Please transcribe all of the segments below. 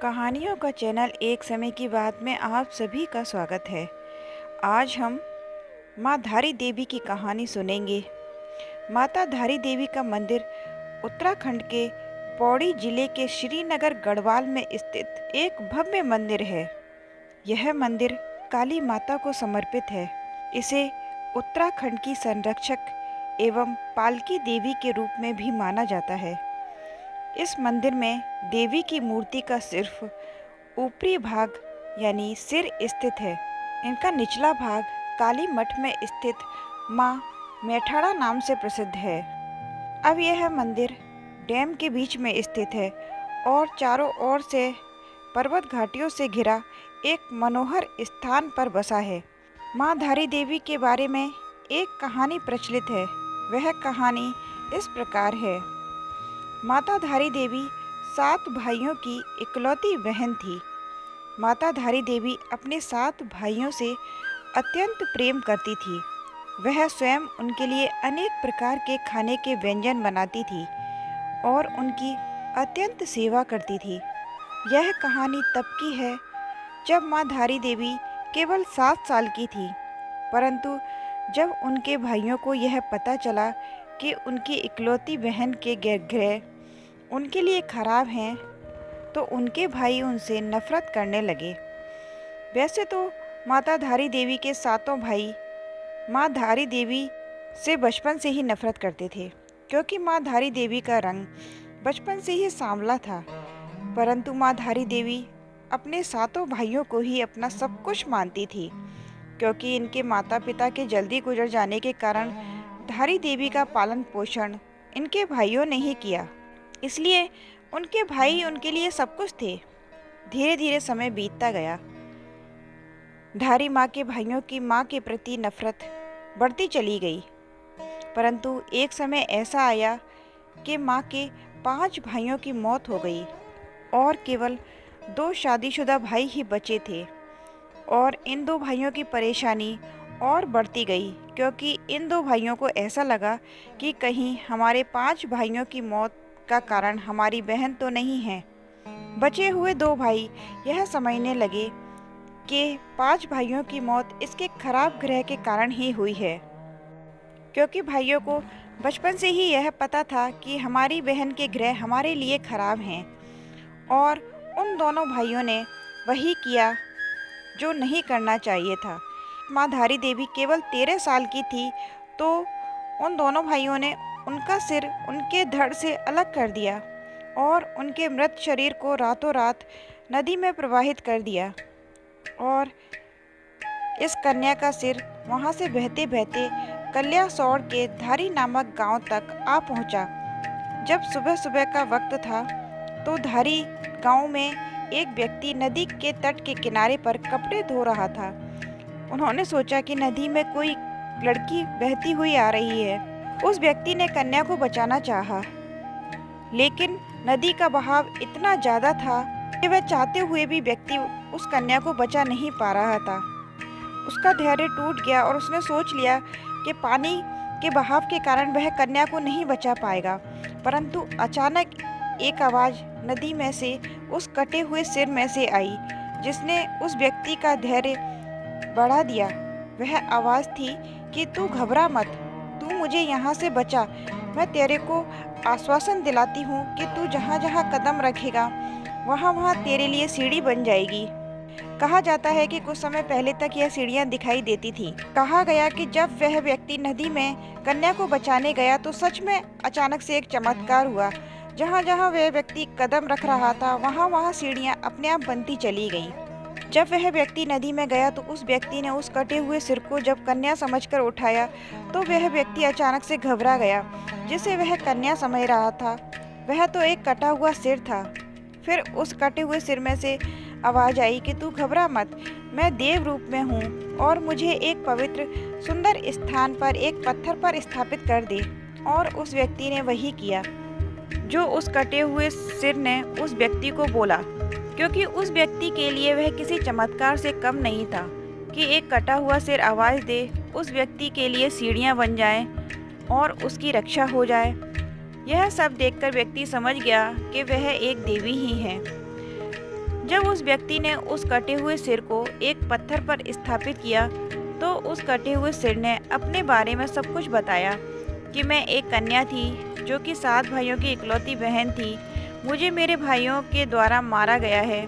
कहानियों का चैनल एक समय की बात में आप सभी का स्वागत है। आज हम माँ धारी देवी की कहानी सुनेंगे। माता धारी देवी का मंदिर उत्तराखंड के पौड़ी जिले के श्रीनगर गढ़वाल में स्थित एक भव्य मंदिर है। यह मंदिर काली माता को समर्पित है। इसे उत्तराखंड की संरक्षक एवं पालकी देवी के रूप में भी माना जाता है। इस मंदिर में देवी की मूर्ति का सिर्फ ऊपरी भाग यानी सिर स्थित है। इनका निचला भाग काली मठ में स्थित माँ मेठाड़ा नाम से प्रसिद्ध है। अब यह मंदिर डैम के बीच में स्थित है और चारों ओर से पर्वत घाटियों से घिरा एक मनोहर स्थान पर बसा है। माँ धारी देवी के बारे में एक कहानी प्रचलित है। वह कहानी इस प्रकार है। माता धारी देवी 7 भाइयों की इकलौती बहन थी। माता धारी देवी अपने 7 भाइयों से अत्यंत प्रेम करती थी। वह स्वयं उनके लिए अनेक प्रकार के खाने के व्यंजन बनाती थी और उनकी अत्यंत सेवा करती थी। यह कहानी तब की है जब माँ धारी देवी केवल 7 साल की थी, परंतु जब उनके भाइयों को यह पता चला कि उनकी इकलौती बहन के ग्रह उनके लिए खराब हैं, तो उनके भाई उनसे नफरत करने लगे। वैसे तो माता धारी देवी के 7 भाई माँ धारी देवी से बचपन से ही नफरत करते थे, क्योंकि माँ धारी देवी का रंग बचपन से ही सांवला था। परंतु माँ धारी देवी अपने 7 भाइयों को ही अपना सब कुछ मानती थी, क्योंकि इनके माता पिता के जल्दी गुजर जाने के कारण धारी देवी का पालन पोषण इनके भाइयों ने ही किया, इसलिए उनके भाई उनके लिए सब कुछ थे। धीरे धीरे समय बीतता गया। धारी माँ के भाइयों की माँ के प्रति नफरत बढ़ती चली गई, परंतु एक समय ऐसा आया कि माँ के 5 भाइयों की मौत हो गई और केवल 2 शादीशुदा भाई ही बचे थे। और इन 2 भाइयों की परेशानी और बढ़ती गई, क्योंकि इन 2 भाइयों को ऐसा लगा कि कहीं हमारे 5 भाइयों की मौत का कारण हमारी बहन तो नहीं है। बचे हुए 2 भाई यह समझने लगे कि 5 भाइयों की मौत इसके खराब ग्रह के कारण ही हुई है, क्योंकि भाइयों को बचपन से ही यह पता था कि हमारी बहन के ग्रह हमारे लिए खराब हैं। और उन दोनों भाइयों ने वही किया जो नहीं करना चाहिए था। माँ धारी देवी केवल 13 साल की थी, तो उन दोनों भाइयों ने उनका सिर उनके धड़ से अलग कर दिया और उनके मृत शरीर को रातों रात नदी में प्रवाहित कर दिया। और इस कन्या का सिर वहां से बहते बहते कल्यासौड़ के धारी नामक गांव तक आ पहुंचा। जब सुबह सुबह का वक्त था, तो धारी गांव में एक व्यक्ति नदी के तट के किनारे पर कपड़े धो रहा था। उन्होंने सोचा कि नदी में कोई लड़की बहती हुई आ रही है। उस व्यक्ति ने कन्या को बचाना चाहा, लेकिन नदी का बहाव इतना ज़्यादा था कि वह चाहते हुए भी व्यक्ति उस कन्या को बचा नहीं पा रहा था। उसका धैर्य टूट गया और उसने सोच लिया कि पानी के बहाव के कारण वह कन्या को नहीं बचा पाएगा। परंतु अचानक एक आवाज़ नदी में से उस कटे हुए सिर में से आई, जिसने उस व्यक्ति का धैर्य बढ़ा दिया। वह आवाज़ थी कि तू घबरा मत, तू मुझे यहाँ से बचा। मैं तेरे को आश्वासन दिलाती हूँ कि तू जहाँ जहाँ कदम रखेगा वहाँ वहाँ तेरे लिए सीढ़ी बन जाएगी। कहा जाता है कि कुछ समय पहले तक यह सीढ़ियाँ दिखाई देती थीं। कहा गया कि जब वह व्यक्ति नदी में कन्या को बचाने गया, तो सच में अचानक से एक चमत्कार हुआ। जहाँ जहाँ वह व्यक्ति कदम रख रहा था, वहाँ वहाँ सीढ़ियाँ अपने आप बनती चली गईं। जब वह व्यक्ति नदी में गया, तो उस व्यक्ति ने उस कटे हुए सिर को जब कन्या समझकर उठाया, तो वह व्यक्ति अचानक से घबरा गया। जिसे वह कन्या समझ रहा था, वह तो एक कटा हुआ सिर था। फिर उस कटे हुए सिर में से आवाज़ आई कि तू घबरा मत, मैं देव रूप में हूँ और मुझे एक पवित्र सुंदर स्थान पर एक पत्थर पर स्थापित कर दे। और उस व्यक्ति ने वही किया जो उस कटे हुए सिर ने उस व्यक्ति को बोला, क्योंकि उस व्यक्ति के लिए वह किसी चमत्कार से कम नहीं था कि एक कटा हुआ सिर आवाज़ दे, उस व्यक्ति के लिए सीढ़ियाँ बन जाएं और उसकी रक्षा हो जाए। यह सब देखकर व्यक्ति समझ गया कि वह एक देवी ही है। जब उस व्यक्ति ने उस कटे हुए सिर को एक पत्थर पर स्थापित किया तो उस कटे हुए सिर ने अपने बारे में सब कुछ बताया कि मैं एक कन्या थी जो कि 7 भाइयों की इकलौती बहन थी। मुझे मेरे भाइयों के द्वारा मारा गया है।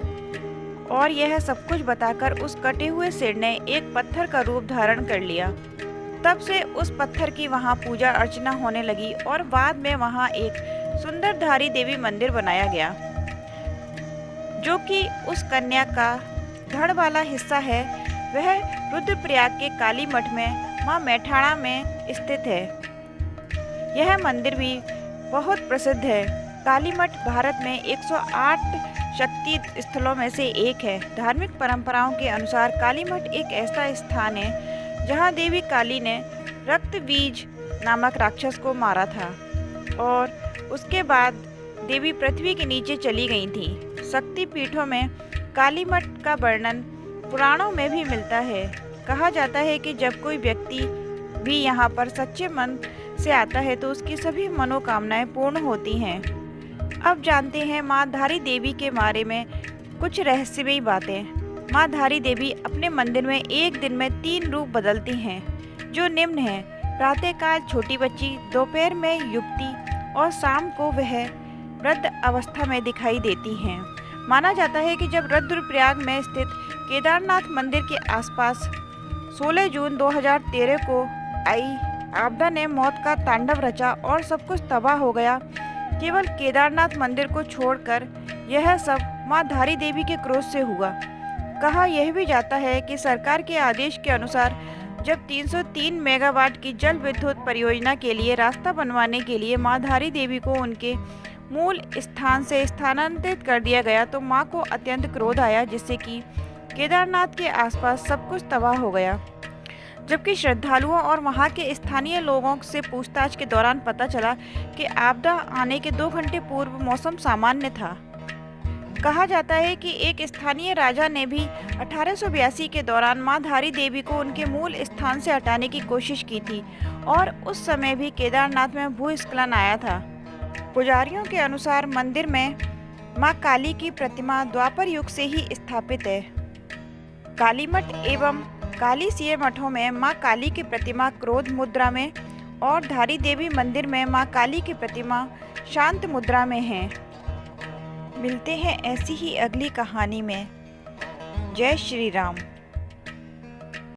और यह सब कुछ बताकर उस कटे हुए सिर ने एक पत्थर का रूप धारण कर लिया। तब से उस पत्थर की वहाँ पूजा अर्चना होने लगी और बाद में वहाँ एक सुंदर धारी देवी मंदिर बनाया गया, जो कि उस कन्या का धड़ वाला हिस्सा है। वह रुद्रप्रयाग के काली मठ में माँ मैठाणा में स्थित है। यह मंदिर भी बहुत प्रसिद्ध है। काली मठ भारत में 108 शक्ति स्थलों में से एक है। धार्मिक परंपराओं के अनुसार काली मठ एक ऐसा स्थान है जहाँ देवी काली ने रक्तबीज नामक राक्षस को मारा था और उसके बाद देवी पृथ्वी के नीचे चली गई थी। शक्ति पीठों में काली मठ का वर्णन पुराणों में भी मिलता है। कहा जाता है कि जब कोई व्यक्ति भी यहाँ पर सच्चे मन से आता है तो उसकी सभी मनोकामनाएं पूर्ण होती हैं। अब जानते हैं माँ धारी देवी के बारे में कुछ रहस्यमयी बातें। माँ धारी देवी अपने मंदिर में एक दिन में 3 रूप बदलती हैं, जो निम्न हैं। प्रातःकाल छोटी बच्ची, दोपहर में युवती और शाम को वह वृद्ध अवस्था में दिखाई देती हैं। माना जाता है कि जब रुद्रप्रयाग में स्थित केदारनाथ मंदिर के आसपास 16 जून 2013 को आई आपदा ने मौत का तांडव रचा और सब कुछ तबाह हो गया। केवल केदारनाथ मंदिर को छोड़कर यह सब माँ धारी देवी के क्रोध से हुआ। कहा यह भी जाता है कि सरकार के आदेश के अनुसार जब 303 मेगावाट की जल विद्युत परियोजना के लिए रास्ता बनवाने के लिए माँ धारी देवी को उनके मूल स्थान से स्थानांतरित कर दिया गया तो माँ को अत्यंत क्रोध आया, जिससे कि केदारनाथ के आसपास सब कुछ तबाह हो गया। जबकि श्रद्धालुओं और वहां के स्थानीय लोगों से पूछताछ के दौरान पता चला कि आपदा आने के 2 घंटे पूर्व मौसम सामान्य था। कहा जाता है कि एक स्थानीय राजा ने भी 1882 के दौरान माँ धारी देवी को उनके मूल स्थान से हटाने की कोशिश की थी और उस समय भी केदारनाथ में भूस्खलन आया था। पुजारियों के अनुसार मंदिर में माँ काली की प्रतिमा द्वापर युग से ही स्थापित है। काली मठ एवं काली सिए मठों में माँ काली की प्रतिमा क्रोध मुद्रा में और धारी देवी मंदिर में माँ काली की प्रतिमा शांत मुद्रा में है। मिलते हैं ऐसी ही अगली कहानी में। जय श्री राम।